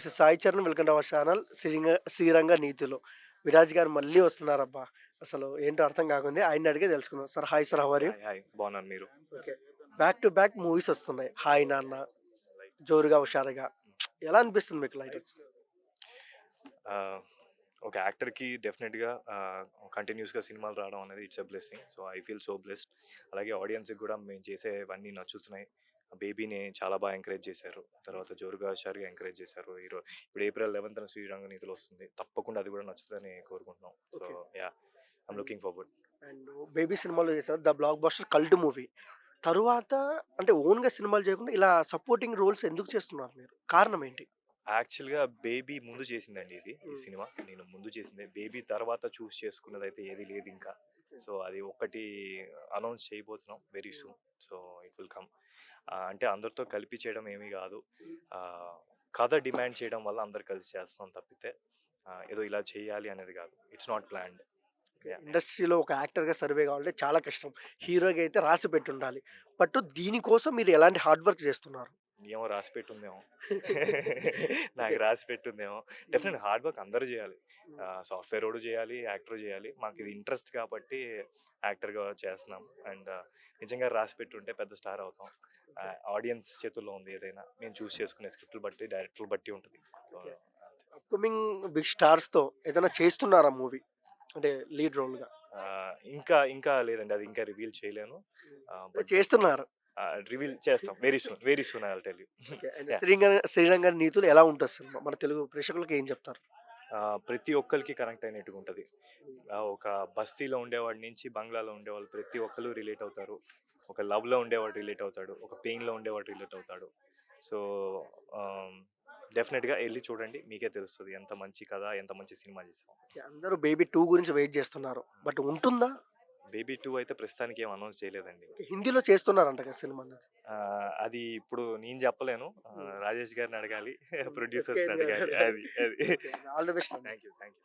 This is Sai Charan. Welcome to our channel Sriranga నీతులు. విరాజ్ గారు మళ్ళీ వస్తున్నారబ్బా! అసలు ఏంటో అర్థం కాకుంది. ఆయన్ని అడిగే తెలుసుకుందాం. Sir hi sir. How are you? Hi. Hi. బాగున్నాను. మీరు? Okay. Back to back movies వస్తున్నాయి. 'హాయ్ నాన్న', 'జోరుగా హుషారుగా' ఎలా అనిపిస్తుంది మీకు లైట్ వచ్చి? ఆహ్, ఒక యాక్టర్‌కి డెఫినిట్‌గా కంటిన్యూస్‌గా సినిమాలు రావడం అనేది it's a blessing. So, I feel so blessed. అలాగే ఆడియన్స్‌కి కూడా మేము చేసేవన్నీ నచ్చుతున్నాయి. బేబీని చాలా బాగా ఎంకరేజ్ చేశారు. తర్వాత 'జోరుగా హుషారుగా' ఎంకరేజ్ చేశారు. ఇప్పుడు ఏప్రిల్ 11న 'శ్రీరంగ నీతులు' వస్తుంది. తప్పకుండా అది కూడా నచ్చుతుందని కోరుకుంటున్నాం. So, okay. Yeah! I'm looking forward. And 'baby' సినిమాలో చేశారు. The block buster cult movie. తరువాత అంటే ఓన్‌గా సినిమాలు చేయకుండా ఇలా సపోర్టింగ్ రోల్స్ ఎందుకు చేస్తున్నారు మీరు? కారణం ఏంటి? యాక్చువల్‌గా 'బేబీ' ముందు చేసిందండి ఈ హ్మ్. సినిమా. నేను ముందు చేసిందే. 'బేబీ' తర్వాత చూజ్ చేసుకున్నదైతే ఏది లేదింకా. సో, అది ఒక్కటి అనౌన్స్ చేయబోతున్నాం very soon. So, it will come. అంటే అందరితో కలిపి చేయడం ఏమీ గాదు. కథ డిమాండ్ చేయడం వల్ల అందరూ కలిసి చేస్తున్నాం తప్పితే ఏదో ఇలా చేయాలి అనేది గాదు. It's not planned. యాహ్! ఇండస్ట్రీలో ఒక యాక్టర్‌గా సర్వే కావాలంటే చాలా కష్టం. హీరోగా అయితే రాసి పెట్టుండాలి. బట్ దీనికోసం మీరు ఎలాంటి హార్డ్ వర్క్ చేస్తున్నారు? ఏమో రాసి పెట్టుందేమో. నాకు రాసి పెట్టుందేమో. డెఫినెట్‌గా హార్డ్ వర్క్ అందరూ జేయాలి. సాఫ్ట్‌వేరోడు జేయాలి, యాక్టర్ జేయాలి. మాకిది ఇంట్రెస్ట్ కాబట్టి యాక్టర్‌గా చేస్తున్నాం. అండ్ నిజంగా రాసి పెట్టుంటే పెద్ద స్టార్ అవుతాం. ఆడియన్స్ చేతుల్లో ఉంది ఏదైనా. మేము చూజ్ చేసుకునే స్క్రిప్ట్‌లు బట్టి, డైరెక్టర్‌లు బట్టి ఉంటది. So, okay. అంతే. అప్‌కమింగ్ బిగ్ స్టార్స్‌తో ఏదైనా చేస్తున్నారా మూవీ? అంటే లీడ్ రోల్‌గా? ఇంకా ఇంకా లేదండి. అది ఇంకా రివీల్ చేయలేను. బట్ చేస్తున్నారు. రివీల్ చేస్తాం. Very soon. Very soon I will tell you. Okay. And yeah! 'Sriranga నీతులు' ఎలా ఉంటది సినిమా? మన తెలుగు ప్రేక్షకులకి ఏం చెప్తారు? ప్రతి ఒక్కళ్ళకి కనెక్ట్ అయినట్టుగా ఉంటది. ఒక బస్తీలో ఉండేవాడి నుంచి బంగ్లాలో ఉండేవాళ్ళు ప్రతి ఒక్కళ్ళు రిలేట్ అవుతారు. ఒక లవ్‌లో ఉండేవాడు రిలేట్ అవుతాడు. ఒక పెయిన్‌లో ఉండేవాడు రిలేట్ అవుతాడు. సో, ఆహ్, డెఫినిట్‌గా ఎళ్లి చూడండి. మీకే తెలుస్తది. ఎంత మంచి కథ, ఎంత మంచి సినిమా చేసాం. ఓకే. అందరూ 'బేబీ 2' గురించి వెయిట్ చేస్తున్నారు. బట్ ఉంటుందా? 'బేబీ 2' అయితే ప్రస్తుతానికి ఏం అనౌన్స్ చేయలేదండి. ఓకే. హిందీలో చేస్తున్నారంట కదా సినిమా అన్నది. అది ఇప్పుడు నేను చెప్పలేను. హ్మ్. రాజేష్ గారిని అడగాలి. హ్మ్. ప్రొడ్యూసర్స్‌ని ఎస్‌కేఎన్ గారు. అడగాలి. అది. ఓకే. ఆల్ ది బెస్ట్ అండి. Thank you. Thank you.